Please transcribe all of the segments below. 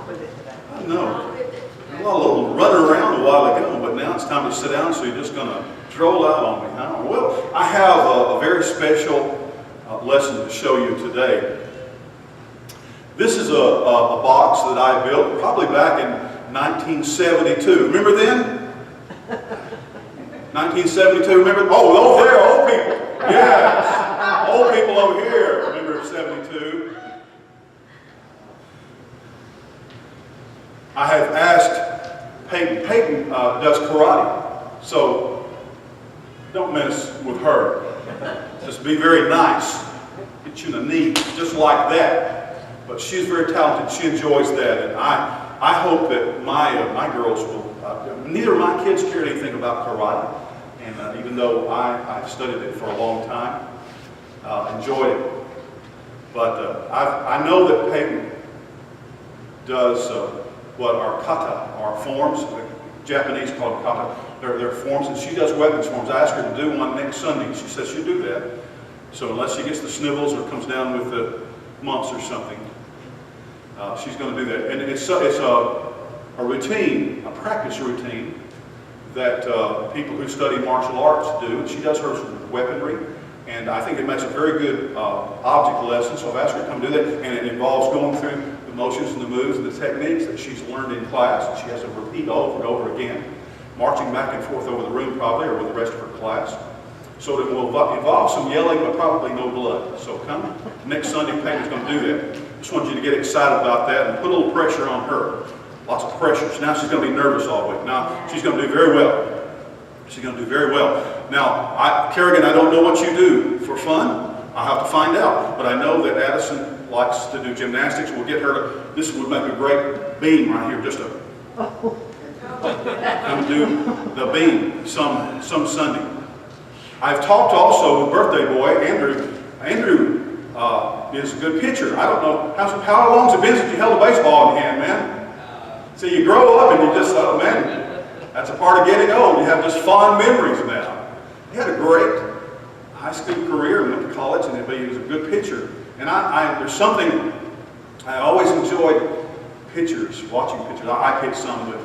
I know. Well, a little running around a while ago, but now it's time to sit down, so you're just going to droll out on me, huh? Well, I have a very special lesson to show you today. This is a box that I built probably back in 1972. Remember then? 1972, remember? Oh, over there, old people. Yes. Old people over here. Remember 72? I have asked Peyton. Peyton does karate, so don't mess with her. Just be very nice. Get you in the knee, just like that. But she's very talented. She enjoys that, and I hope that my girls will. Neither of my kids cared anything about karate, and even though I've studied it for a long time, enjoyed it. But I know that Peyton does what are kata, are forms. The Japanese call them kata. They're forms, and she does weapons forms. I asked her to do one next Sunday. She says she'll do that. So unless she gets the snivels or comes down with the mumps or something, she's going to do that. And it's a routine, a practice routine that people who study martial arts do. And she does hers with weaponry. And I think it makes a very good object lesson. So I've asked her to come do that. And it involves going through the motions and the moves and the techniques that she's learned in class. And she has to repeat over and over again, marching back and forth over the room probably, or with the rest of her class. So it will involve some yelling, but probably no blood. So come next Sunday, Peyton's going to do that. Just wanted you to get excited about that and put a little pressure on her. Lots of pressure. So now she's going to be nervous all week. Now she's going to do very well. She's going to do very well. Now, Kerrigan, I don't know what you do for fun. I'll have to find out. But I know that Addison likes to do gymnastics. We'll get her to, this would make a great beam right here. Just to come do the beam some Sunday. I've talked also with birthday boy, Andrew. Andrew is a good pitcher. I don't know, how long's it been since you held a baseball in your hand, man? So you grow up and you just, oh man, that's a part of getting old. You have just fond memories now. He had a great high school career and went to college, and he was a good pitcher. And there's something, I always enjoyed pitchers, watching pitchers. I pitched some, but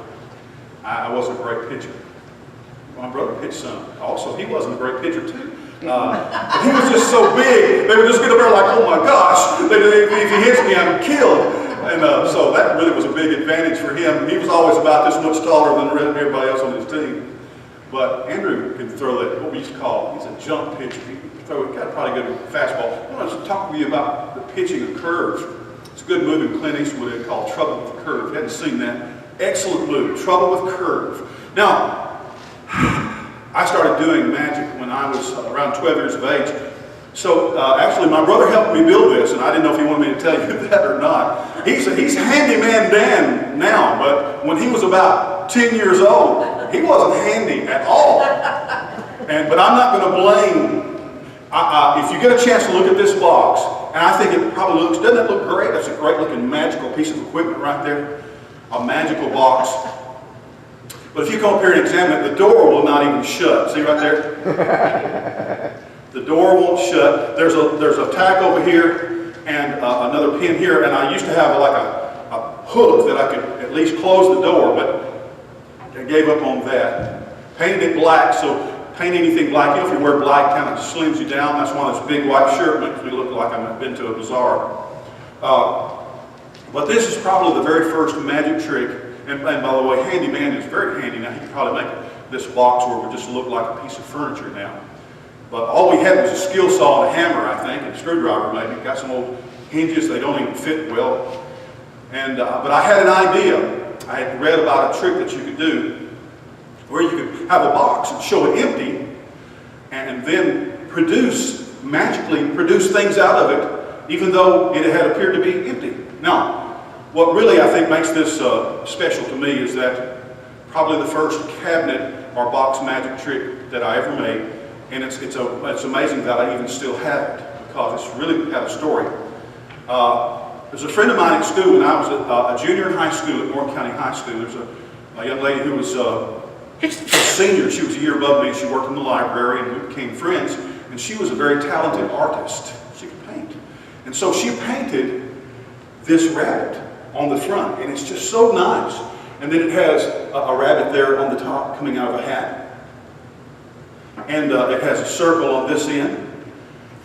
I wasn't a great pitcher. My brother pitched some. Also, he wasn't a great pitcher too. But he was just so big, they would just get up there like, oh my gosh, if he hits me, I'm killed. And so that really was a big advantage for him. He was always about this much taller than everybody else on his team. But Andrew can throw that, what we used to call, he's a jump pitcher. He got probably good fastball. I want to talk to you about the pitching of curves. It's a good move in Clint Eastwood called Trouble with Curve. If you hadn't seen that, excellent move, Trouble with Curve. Now, I started doing magic when I was around 12 years of age. So actually my brother helped me build this, and I didn't know if he wanted me to tell you that or not. He's handyman Dan now, but when he was about 10 years old, he wasn't handy at all. But I'm not going to blame, if you get a chance to look at this box, and I think it probably looks, doesn't it look great? That's a great looking magical piece of equipment right there. A magical box. But if you come up here and examine it, the door will not even shut. See right there? The door won't shut. There's a tack over here and another pin here, and I used to have like a hook that I could at least close the door, but I gave up on that. Painted it black, so paint anything black. You know, if you wear black, kind of slims you down. That's why this big white shirt makes me look like I've been to a bazaar. But this is probably the very first magic trick. And by the way, handyman is very handy now. He could probably make this box where it would just look like a piece of furniture now. But all we had was a skill saw and a hammer, I think, and a screwdriver maybe. Got some old hinges, they don't even fit well. And but I had an idea. I had read about a trick that you could do where you could have a box and show it empty and then magically produce things out of it, even though it had appeared to be empty. Now, what really I think makes this special to me is that probably the first cabinet or box magic trick that I ever made, and it's amazing that I even still have it because it's really had a story. There's a friend of mine at school when I was a junior in high school at North County High School. There's a young lady who was a senior. She was a year above me. She worked in the library, and we became friends. And she was a very talented artist. She could paint, and so she painted this rabbit on the front, and it's just so nice. And then it has a rabbit there on the top coming out of a hat. And it has a circle on this end,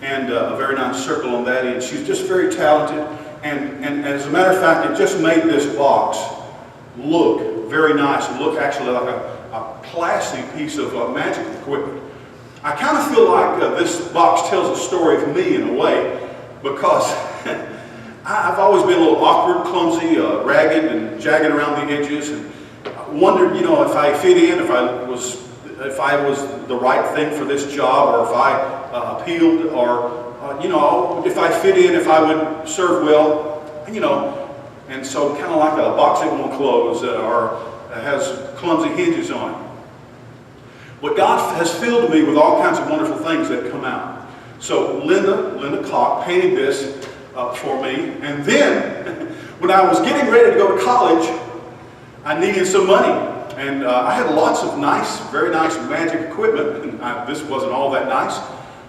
and a very nice circle on that end. She's just very talented, and as a matter of fact, it just made this box look very nice, and look actually like a classy piece of magic equipment. I kind of feel like this box tells a story of me in a way, because I've always been a little awkward, clumsy, ragged, and jagged around the edges, and wondered, you know, if I fit in, if I was the right thing for this job, or if I appealed, or you know, if I fit in, if I would serve well, you know. And so, kind of like a box that won't close, or has clumsy hinges on it. But God has filled me with all kinds of wonderful things that come out. So Linda Cock painted this for me, and then when I was getting ready to go to college, I needed some money, and I had lots of nice, very nice magic equipment, and this wasn't all that nice,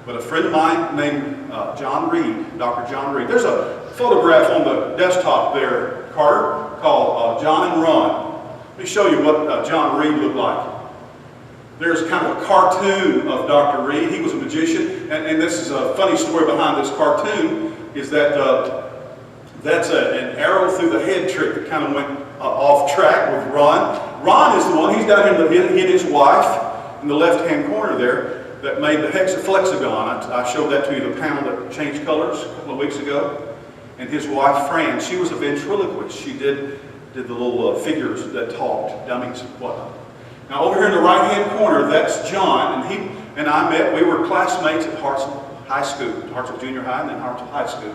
but a friend of mine named John Reed, Dr. John Reed. There's a photograph on the desktop there, Carter, called John and Ron. Let me show you what John Reed looked like. There's kind of a cartoon of Dr. Reed. He was a magician, and this is a funny story behind this cartoon, is that that's an arrow through the head trick that kind of went off track with Ron. Ron is the one, he's down here, he and his wife in the left-hand corner there, that made the hexaflexagon. I showed that to you, the panel that changed colors a couple of weeks ago. And his wife, Fran, she was a ventriloquist. She did the little figures that talked, dummies and whatnot. Now over here in the right-hand corner, that's John, and he and I met. We were classmates at Hartsville High School, Hartsville Junior High, and then Hartsville High School.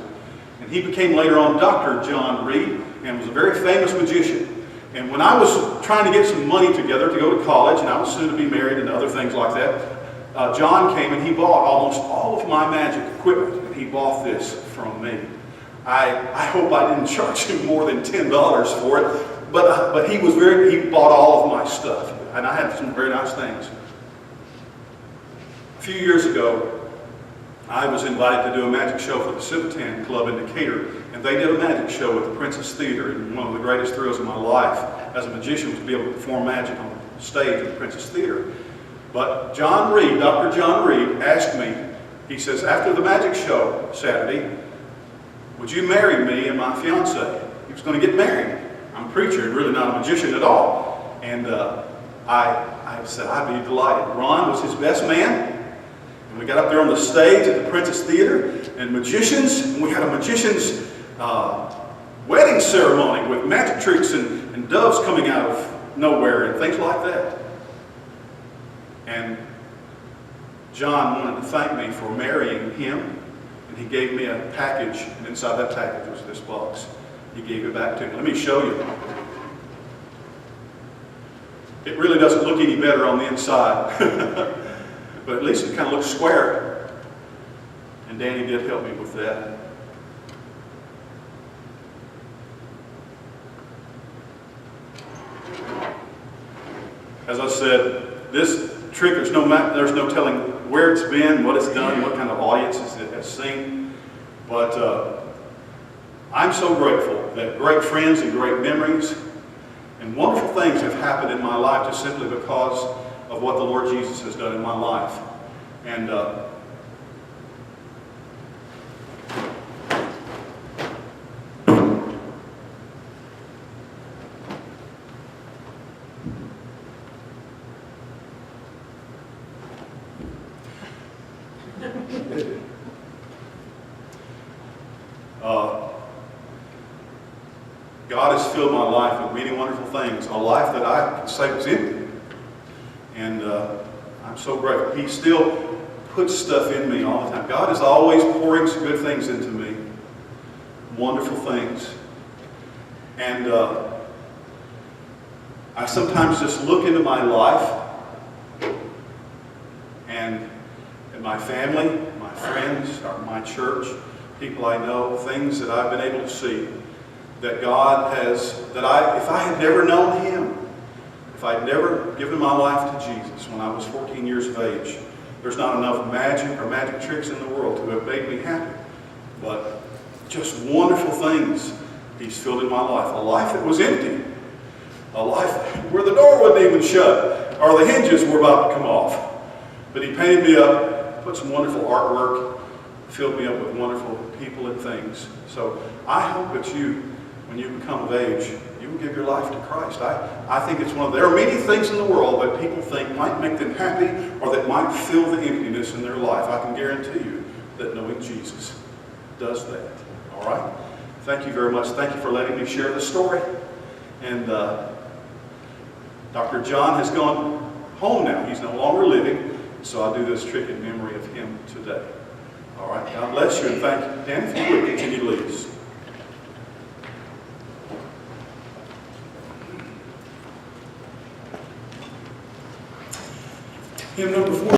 And he became later on Dr. John Reed, and was a very famous magician. And when I was trying to get some money together to go to college, and I was soon to be married and other things like that, John came and he bought almost all of my magic equipment, and he bought this from me. I hope I didn't charge him more than $10 for it, but he bought all of my stuff, and I had some very nice things. A few years ago, I was invited to do a magic show for the Civitan Club in Decatur, and they did a magic show at the Princess Theater, and one of the greatest thrills of my life as a magician was to be able to perform magic on the stage at the Princess Theater. But John Reed, Dr. John Reed, asked me, he says, after the magic show Saturday, would you marry me and my fiancée? He was going to get married. I'm a preacher and really not a magician at all. And I said, I'd be delighted. Ron was his best man. And we got up there on the stage at the Princess Theater, and we had a magician's wedding ceremony with magic tricks and doves coming out of nowhere and things like that. And John wanted to thank me for marrying him, and he gave me a package, and inside that package was this box. He gave it back to me. Let me show you. It really doesn't look any better on the inside, but at least it kind of looks square. And Danny did help me with that. As I said, this trick, there's no telling where it's been, what it's done, what kind of audiences it has seen. But I'm so grateful that great friends and great memories and wonderful things have happened in my life just simply because of what the Lord Jesus has done in my life. And God has filled my life with many wonderful things, a life that I could say was empty. And I'm so grateful. He still puts stuff in me all the time. God is always pouring some good things into me, wonderful things. And I sometimes just look into my life and my family, my friends, or my church, people I know, things that I've been able to see that God has, if I had never known Him, if I'd never given my life to Jesus when I was 14 years of age, there's not enough magic or magic tricks in the world to have made me happy. But just wonderful things He's filled in my life. A life that was empty. A life where the door wouldn't even shut, or the hinges were about to come off. But He painted me up, put some wonderful artwork, filled me up with wonderful people and things. So I hope that you, when you become of age, you will give your life to Christ. I think it's there are many things in the world that people think might make them happy or that might fill the emptiness in their life. I can guarantee you that knowing Jesus does that. All right? Thank you very much. Thank you for letting me share the story. And Dr. John has gone home now. He's no longer living. So I'll do this trick in memory of him today. All right. God bless you and thank you. Dan, if you would continue to lead us. Hymn number 4.